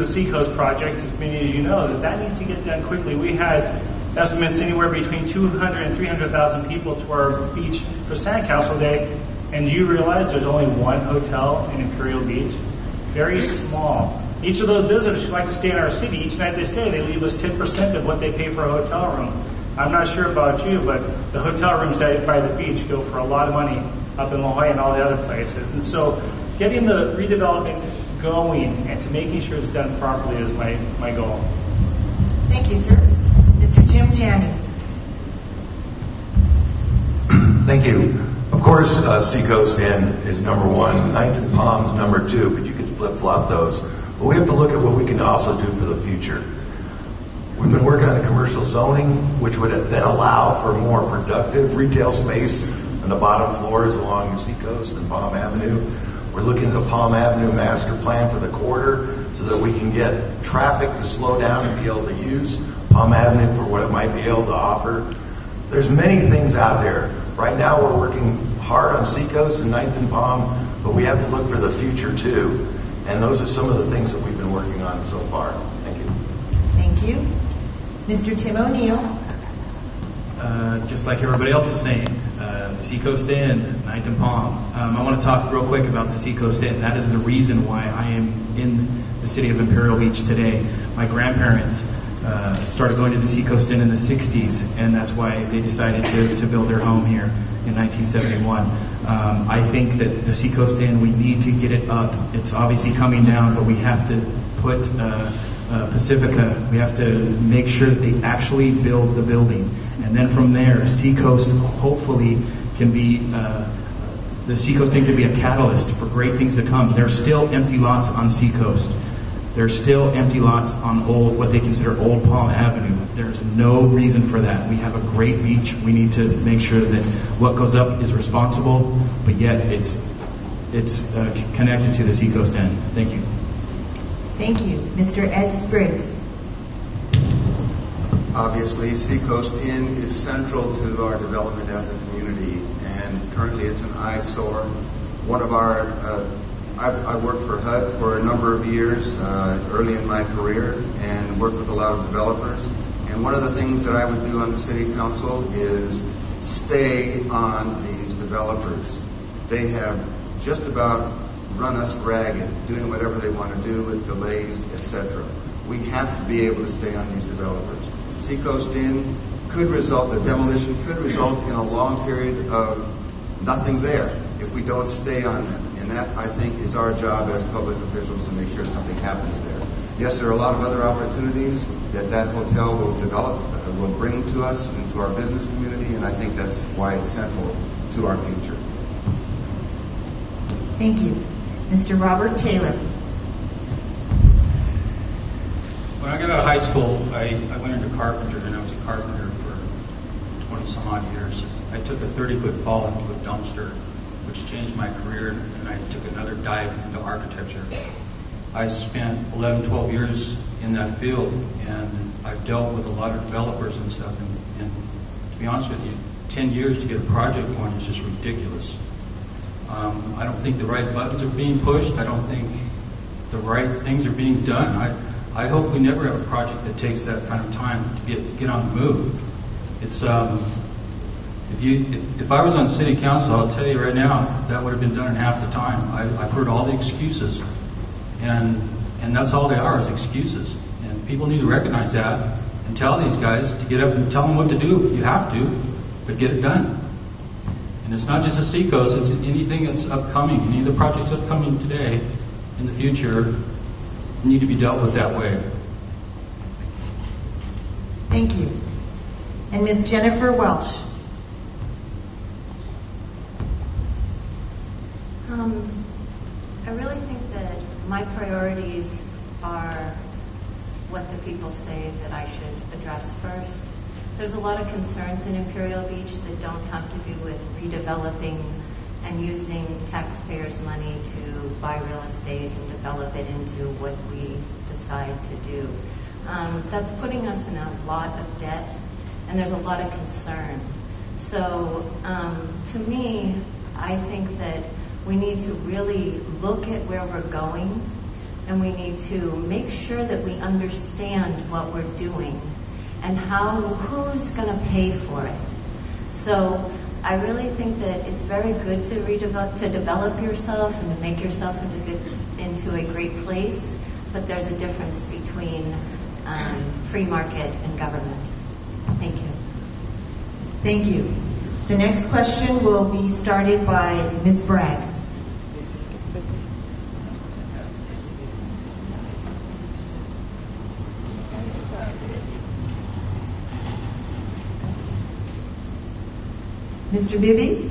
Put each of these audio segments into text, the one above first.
Seacoast project, as many as you know, that needs to get done quickly. We had estimates anywhere between 200 and 300,000 people to our beach for Sandcastle Day, and you realize there's only one hotel in Imperial Beach? Very small. Each of those visitors who like to stay in our city, each night they stay, they leave us 10% of what they pay for a hotel room. I'm not sure about you, but the hotel rooms by the beach go for a lot of money up in La Jolla and all the other places. And so getting the redevelopment going and to making sure it's done properly is my goal. Thank you, sir. Mr. Jim Janney. Thank you. Of course, Seacoast Inn is number one, Ninth and Palms number two, but you could flip-flop those. But we have to look at what we can also do for the future. We've been working on the commercial zoning, which would then allow for more productive retail space on the bottom floors along the Seacoast and Palm Avenue. We're looking at the Palm Avenue master plan for the corridor so that we can get traffic to slow down and be able to use Palm Avenue for what it might be able to offer. There's many things out there. Right now we're working hard on Seacoast and Ninth and Palm, but we have to look for the future too. And those are some of the things that we've been working on so far. Thank you. Thank you. Mr. Tim O'Neill. Just like everybody else is saying, Seacoast Inn, Ninth and Palm. I want to talk real quick about the Seacoast Inn. That is the reason why I am in the city of Imperial Beach today. My grandparents started going to the Seacoast Inn in the 60s, and that's why they decided to build their home here in 1971. I think that the Seacoast Inn, we need to get it up. It's obviously coming down, but we have to put Pacifica, we have to make sure that they actually build the building. And then from there, Seacoast hopefully can be, the Seacoast Inn can be a catalyst for great things to come. There's still empty lots on Seacoast. There's still empty lots on what they consider Old Palm Avenue. There's no reason for that. We have a great beach. We need to make sure that what goes up is responsible, but yet it's connected to the Seacoast Inn. Thank you. Thank you. Mr. Ed Spriggs. Obviously, Seacoast Inn is central to our development as a community, and currently it's an eyesore. One of our I worked for HUD for a number of years early in my career and worked with a lot of developers. And one of the things that I would do on the city council is stay on these developers. They have just about run us ragged, doing whatever they want to do with delays, etc. We have to be able to stay on these developers. Seacoast Inn the demolition could result in a long period of nothing there if we don't stay on them. And that, I think, is our job as public officials to make sure something happens there. Yes, there are a lot of other opportunities that hotel will develop, will bring to us and to our business community, and I think that's why it's central to our future. Thank you. Mr. Robert Taylor. When I got out of high school, I went into carpenter, and I was a carpenter for 20 some odd years. I took a 30-foot fall into a dumpster, which changed my career, and I took another dive into architecture. I spent 11, 12 years in that field, and I've dealt with a lot of developers and stuff, and to be honest with you, 10 years to get a project going is just ridiculous. I don't think the right buttons are being pushed. I don't think the right things are being done. I hope we never have a project that takes that kind of time to get on the move. It's if I was on city council, I'll tell you right now, that would have been done in half the time. I've heard all the excuses, and that's all they are, is excuses. And people need to recognize that and tell these guys to get up and tell them what to do. You have to, but get it done. And it's not just the Seacoast, it's anything that's upcoming. Any of the projects upcoming today, in the future, need to be dealt with that way. Thank you. And Ms. Jennifer Welsh. I really think that my priorities are what the people say that I should address first. There's a lot of concerns in Imperial Beach that don't have to do with redeveloping and using taxpayers' money to buy real estate and develop it into what we decide to do. That's putting us in a lot of debt, and there's a lot of concern. So to me, I think that we need to really look at where we're going. and we need to make sure that we understand what we're doing and who's going to pay for it. So I really think that it's very good to develop yourself and to make yourself into a great place, but there's a difference between free market and government. Thank you. Thank you. The next question will be started by Ms. Bragg. Mr. Bibby?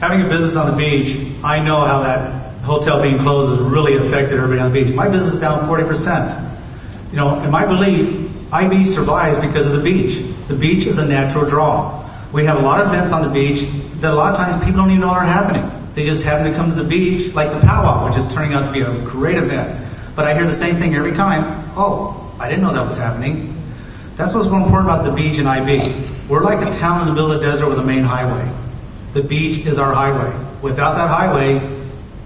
Having a business on the beach, I know how that hotel being closed has really affected everybody on the beach. My business is down 40%. You know, in my belief, IB survives because of the beach. The beach is a natural draw. We have a lot of events on the beach that a lot of times people don't even know are happening. They just happen to come to the beach, like the powwow, which is turning out to be a great event. But I hear the same thing every time. Oh, I didn't know that was happening. That's what's more important about the beach and IB. We're like a town in the middle of the desert with a main highway. The beach is our highway. Without that highway,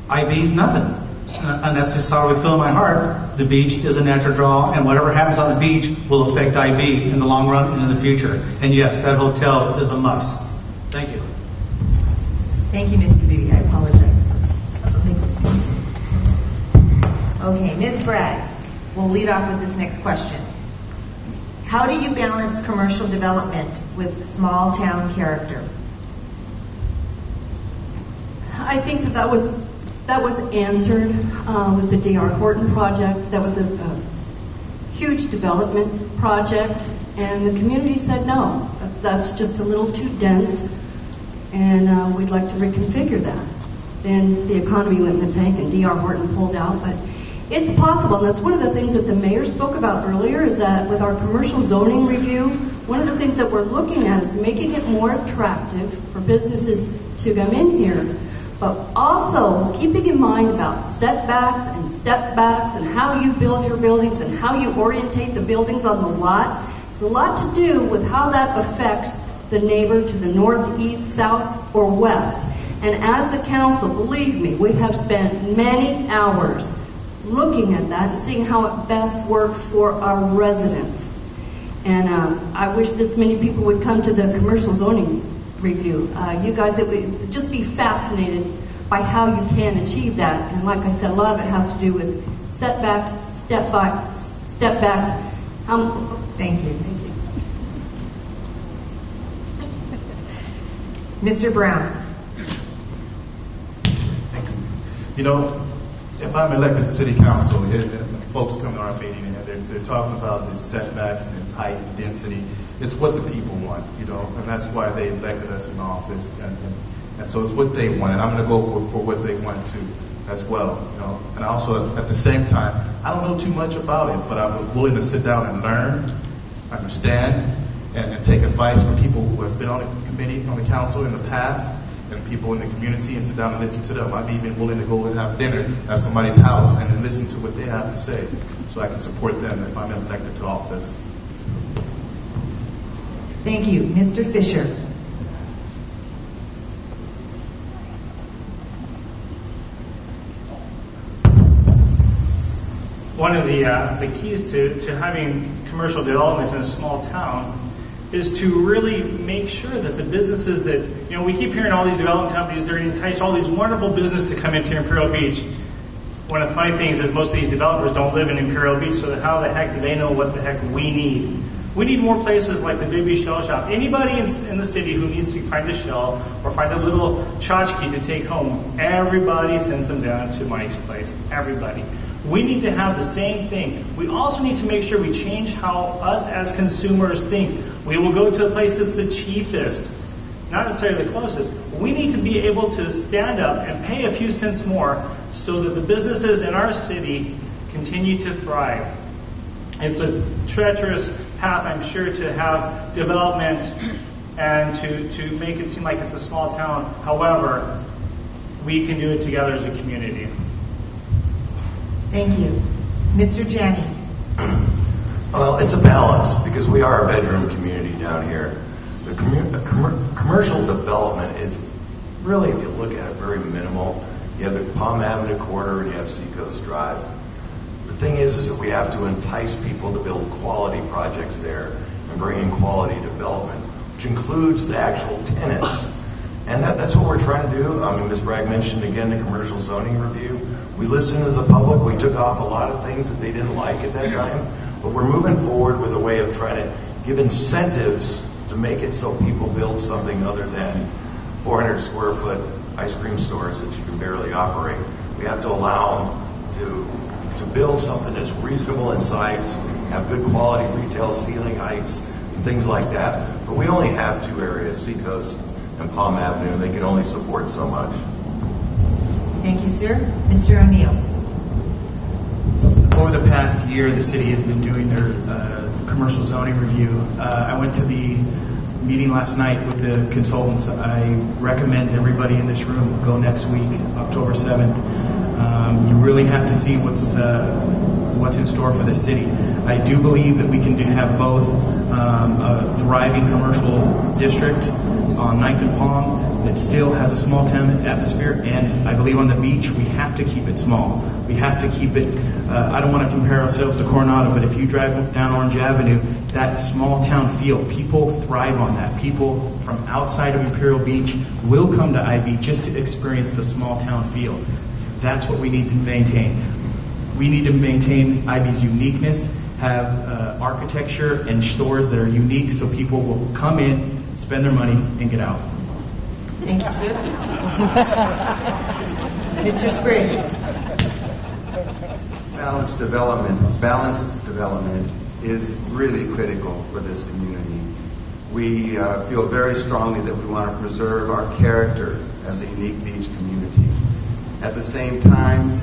IB is nothing. And that's just how we feel in my heart. The beach is a natural draw, and whatever happens on the beach will affect IB in the long run and in the future. And yes, that hotel is a must. Thank you. Thank you, Mr. Bibby. I apologize. Okay, Ms. Bragg, we'll lead off with this next question. How do you balance commercial development with small town character? I think that was answered with the D.R. Horton project. That was a huge development project, and the community said no. That's just a little too dense, and we'd like to reconfigure that. Then the economy went in the tank, and D.R. Horton pulled out. But it's possible, and that's one of the things that the mayor spoke about earlier, is that with our commercial zoning review, one of the things that we're looking at is making it more attractive for businesses to come in here, but also keeping in mind about setbacks and step backs and how you build your buildings and how you orientate the buildings on the lot. It's a lot to do with how that affects the neighbor to the north, east, south, or west. And as a council, believe me, we have spent many hours looking at that and seeing how it best works for our residents. And I wish this many people would come to the commercial zoning review. You guys would just be fascinated by how you can achieve that. And like I said, a lot of it has to do with setbacks, step backs. Thank you. Mr. Brown. Thank you. You know, if I'm elected to city council, folks come to our meeting and they're talking about the setbacks and the height and density. It's what the people want, you know, and that's why they elected us in office. And so it's what they want, and I'm going to go for what they want too, as well, you know. And also, at the same time, I don't know too much about it, but I'm willing to sit down and learn, understand, and take advice from people who have been on the committee, on the council in the past, and people in the community, and sit down and listen to them. I'm even willing to go and have dinner at somebody's house and then listen to what they have to say, so I can support them if I'm elected to office. Thank you. Mr. Fisher. One of the keys to having commercial development in a small town is to really make sure that the businesses that, you know, we keep hearing all these development companies, they're going to entice all these wonderful businesses to come into Imperial Beach. One of the funny things is most of these developers don't live in Imperial Beach, so how the heck do they know what the heck we need? We need more places like the Bibby Shell Shop. Anybody in the city who needs to find a shell or find a little tchotchke to take home, everybody sends them down to Mike's place. Everybody. We need to have the same thing. We also need to make sure we change how us as consumers think. We will go to the place that's the cheapest, not necessarily the closest. We need to be able to stand up and pay a few cents more so that the businesses in our city continue to thrive. It's a treacherous path, I'm sure, to have development and to make it seem like it's a small town. However, we can do it together as a community. Thank you. Mr. Janney. Well, it's a balance because we are a bedroom community down here. The commercial development is really, if you look at it, very minimal. You have the Palm Avenue corridor and you have Seacoast Drive. The thing is that we have to entice people to build quality projects there and bring in quality development, which includes the actual tenants. And that's what we're trying to do. I mean, Ms. Bragg mentioned again the commercial zoning review. We listened to the public. We took off a lot of things that they didn't like at that time. But we're moving forward with a way of trying to give incentives to make it so people build something other than 400 square foot ice cream stores that you can barely operate. We have to allow them to build something that's reasonable in size, have good quality retail ceiling heights, and things like that. But we only have two areas, Seacoast and Palm Avenue, and they can only support so much. Thank you, sir. Mr. O'Neill. Over the past year, the city has been doing their commercial zoning review. I went to the meeting last night with the consultants. I recommend everybody in this room go next week, October 7th. You really have to see what's in store for the city. I do believe that we can have both a thriving commercial district on 9th and Palm that still has a small town atmosphere, and I believe on the beach we have to keep it small. We have to keep it, I don't want to compare ourselves to Coronado, but if you drive down Orange Avenue, that small town feel, people thrive on that. People from outside of Imperial Beach will come to IB just to experience the small town feel. That's what we need to maintain. We need to maintain IB's uniqueness, have architecture and stores that are unique so people will come in, spend their money, and get out. Thank you, sir. Mr. Spriggs. Balanced development is really critical for this community. We feel very strongly that we want to preserve our character as a unique beach community. At the same time,